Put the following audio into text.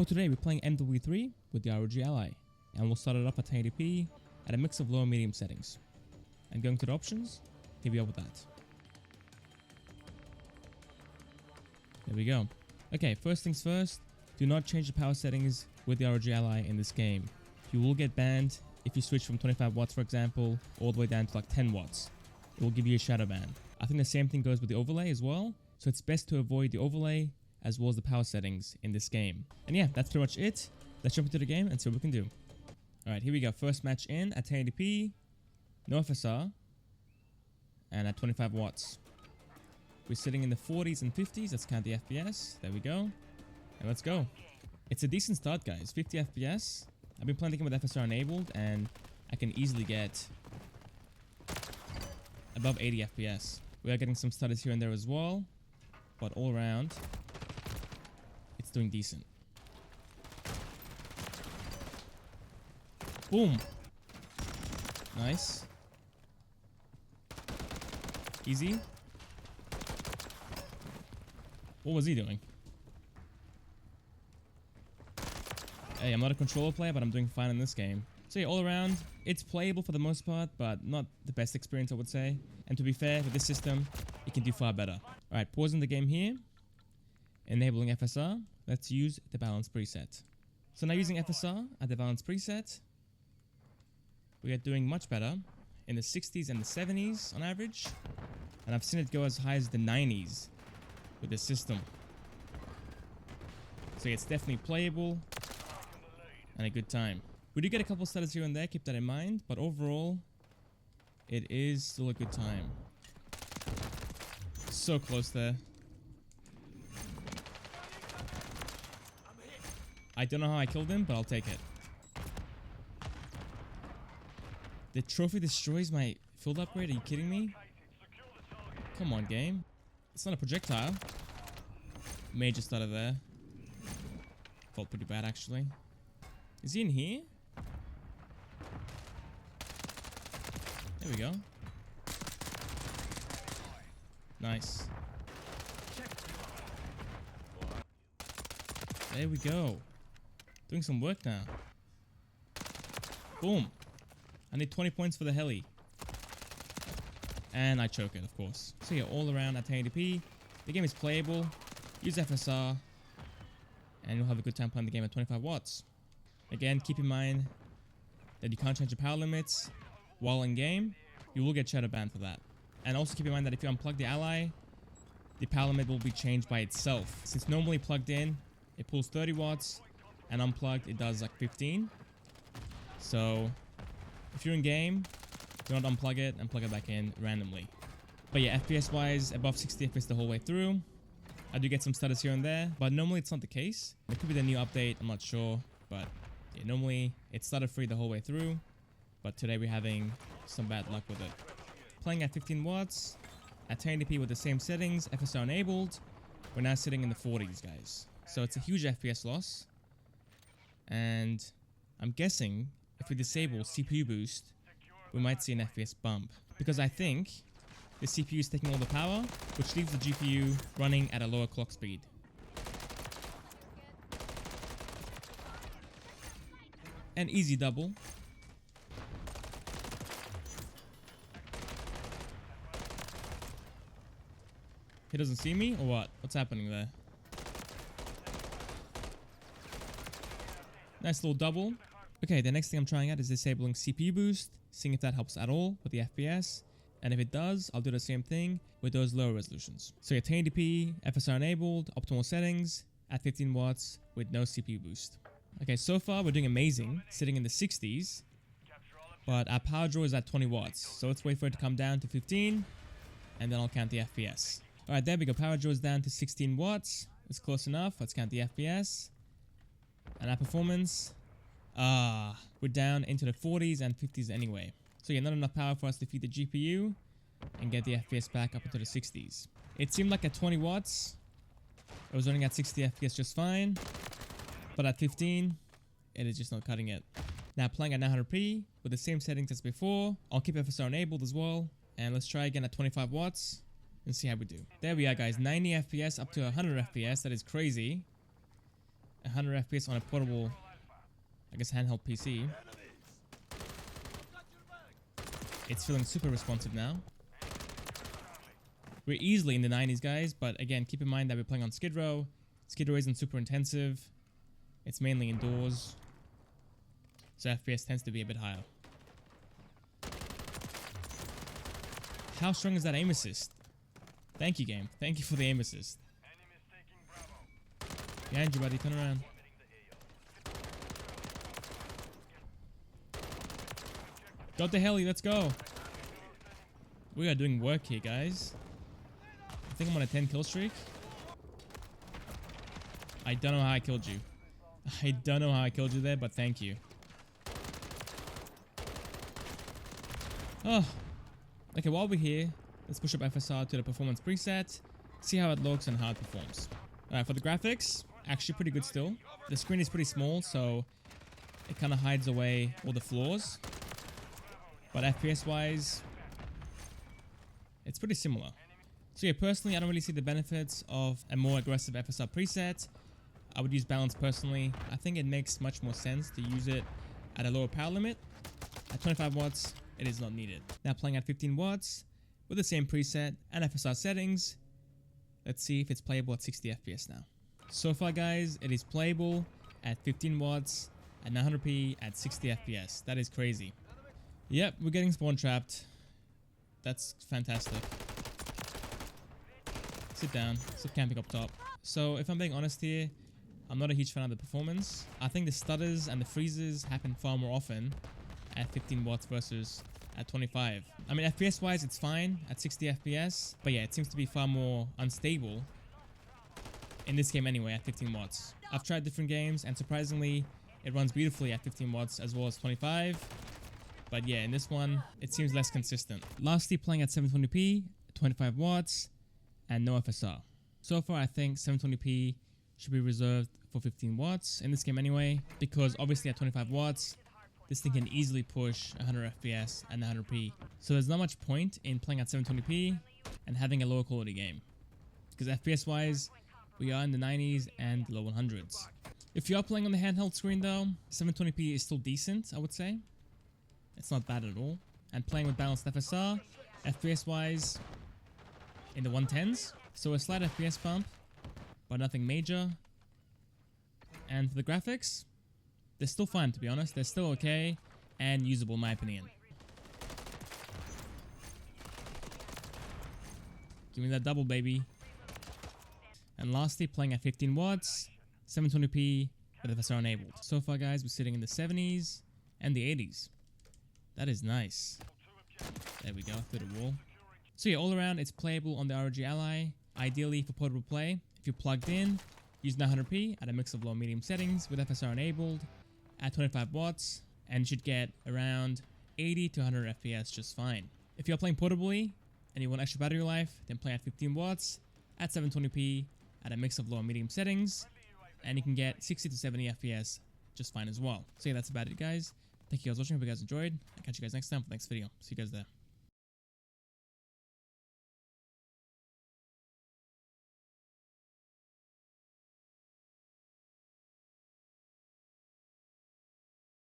For today, we're playing MW3 with the ROG Ally, and we'll start it up at 1080p at a mix of low and medium settings. And going to the options, here we are with that. There we go. Okay, first things first, do not change the power settings with the ROG Ally in this game. You will get banned if you switch from 25 watts, for example, all the way down to like 10 watts. It will give you a shadow ban. I think the same thing goes with the overlay as well, so it's best to avoid the overlay as well as the power settings in this game. And yeah, that's pretty much it. Let's jump into the game and see what we can do. Alright, here we go. First match in at 1080p, no FSR, and at 25 watts. We're sitting in the 40s and 50s. Let's count the FPS. There we go. And let's go. It's a decent start, guys. 50 FPS. I've been playing the game with FSR enabled, and I can easily get above 80 FPS. We are getting some stutters here and there as well, but all around, it's doing decent. Boom. Nice. Easy. What was he doing? Hey, I'm not a controller player, but I'm doing fine in this game. So yeah, all around, it's playable for the most part, but not the best experience, I would say. And to be fair, with this system, it can do far better. Alright, pausing the game here. Enabling FSR. Let's use the Balanced preset. So now using FSR at the Balanced preset, we are doing much better in the 60s and the 70s on average. And I've seen it go as high as the 90s with this system. So yeah, it's definitely playable and a good time. We do get a couple stutters here and there, keep that in mind, but overall, it is still a good time. So close there. I don't know how I killed him, but I'll take it. The trophy destroys my field upgrade, are you kidding me? Come on, game. It's not a projectile. Major stutter there. Felt pretty bad, actually. Is he in here? There we go. Nice. There we go. Doing some work now. Boom. I need 20 points for the heli. And I choke it, of course. So yeah, all around at 1080p. The game is playable. Use FSR. And you'll have a good time playing the game at 25 watts. Again, keep in mind that you can't change the power limits while in game. You will get shadow banned for that. And also keep in mind that if you unplug the Ally, the power limit will be changed by itself. Since normally plugged in, it pulls 30 watts, and unplugged, it does like 15. So if you're in game, do not unplug it and plug it back in randomly. But yeah, FPS wise, above 60 FPS the whole way through. I do get some stutters here and there, but normally it's not the case. It could be the new update, I'm not sure, but yeah, normally it's stutter free the whole way through, but today we're having some bad luck with it. Playing at 15 watts, at 1080p with the same settings, FSR enabled, we're now sitting in the 40s, guys. So it's a huge FPS loss, and I'm guessing if we disable CPU boost, we might see an FPS bump, because I think the CPU is taking all the power, which leaves the GPU running at a lower clock speed. An easy double. He doesn't see me or what? What's happening there? Nice little double. Okay, the next thing I'm trying out is disabling CPU boost, seeing if that helps at all with the FPS. And if it does, I'll do the same thing with those lower resolutions. So yeah, 1080p, FSR enabled, optimal settings, at 15 watts with no CPU boost. Okay, so far we're doing amazing, sitting in the 60s, but our power draw is at 20 watts. So let's wait for it to come down to 15, and then I'll count the FPS. Alright, there we go, power draw is down to 16 watts. It's close enough, let's count the FPS. And our performance, we're down into the 40s and 50s anyway. So yeah, not enough power for us to feed the GPU and get the FPS back up into the 60s. It seemed like at 20 watts, it was running at 60 FPS just fine. But at 15, it is just not cutting it. Now playing at 900p with the same settings as before. I'll keep FSR enabled as well. And let's try again at 25 watts and see how we do. There we are, guys. 90 FPS up to 100 FPS. That is crazy. 100 FPS on a portable, I guess, handheld PC. It's feeling super responsive now. We're easily in the 90s, guys, but again, keep in mind that we're playing on Skid Row. Skid Row isn't super intensive. It's mainly indoors, so FPS tends to be a bit higher. How strong is that aim assist? Thank you, game. Thank you for the aim assist. Behind you, buddy. Turn around. Got the heli. Let's go. We are doing work here, guys. I think I'm on a 10 kill streak. I don't know how I killed you. I don't know how I killed you there, but thank you. Oh. Okay, while we're here, let's push up FSR to the performance preset, see how it looks and how it performs. Alright, for the graphics, actually pretty good still. The screen is pretty small, so it kind of hides away all the flaws. But FPS wise, it's pretty similar. So yeah, personally, I don't really see the benefits of a more aggressive FSR preset. I would use balance personally. I think it makes much more sense to use it at a lower power limit. At 25 watts, it is not needed. Now playing at 15 watts with the same preset and FSR settings. Let's see if it's playable at 60 FPS now. So far, guys, it is playable at 15 watts at 900p at 60 FPS. That is crazy. Yep, we're getting spawn trapped. That's fantastic. Sit down. Sit camping up top. So if I'm being honest here, I'm not a huge fan of the performance. I think the stutters and the freezes happen far more often at 15 watts versus at 25. I mean, FPS wise, it's fine at 60 FPS, but yeah, it seems to be far more unstable in this game anyway at 15 watts. I've tried different games and surprisingly, it runs beautifully at 15 watts as well as 25. But yeah, in this one, it seems less consistent. Lastly, playing at 720p, 25 watts, and no FSR. So far, I think 720p should be reserved for 15 watts in this game anyway, because obviously at 25 watts, this thing can easily push 100 FPS and 100p. So there's not much point in playing at 720p and having a lower quality game. Because FPS wise, we are in the 90s and low 100s. If you are playing on the handheld screen though, 720p is still decent, I would say. It's not bad at all. And playing with balanced FSR, FPS wise, in the 110s. So a slight FPS bump, but nothing major. And for the graphics, they're still fine, to be honest. They're still okay and usable in my opinion. Give me that double, baby. And lastly, playing at 15 watts, 720p with FSR enabled. So far, guys, we're sitting in the 70s and the 80s. That is nice. There we go, through the wall. So yeah, all around, it's playable on the ROG Ally. Ideally for portable play, if you're plugged in, use 900p at a mix of low and medium settings with FSR enabled at 25 watts, and you should get around 80 to 100 FPS just fine. If you're playing portably and you want extra battery life, then play at 15 watts at 720p at a mix of low and medium settings, and you can get 60 to 70 FPS just fine as well. So yeah, that's about it, guys. Thank you guys for watching. Hope you guys enjoyed. I'll catch you guys next time for the next video. See you guys there.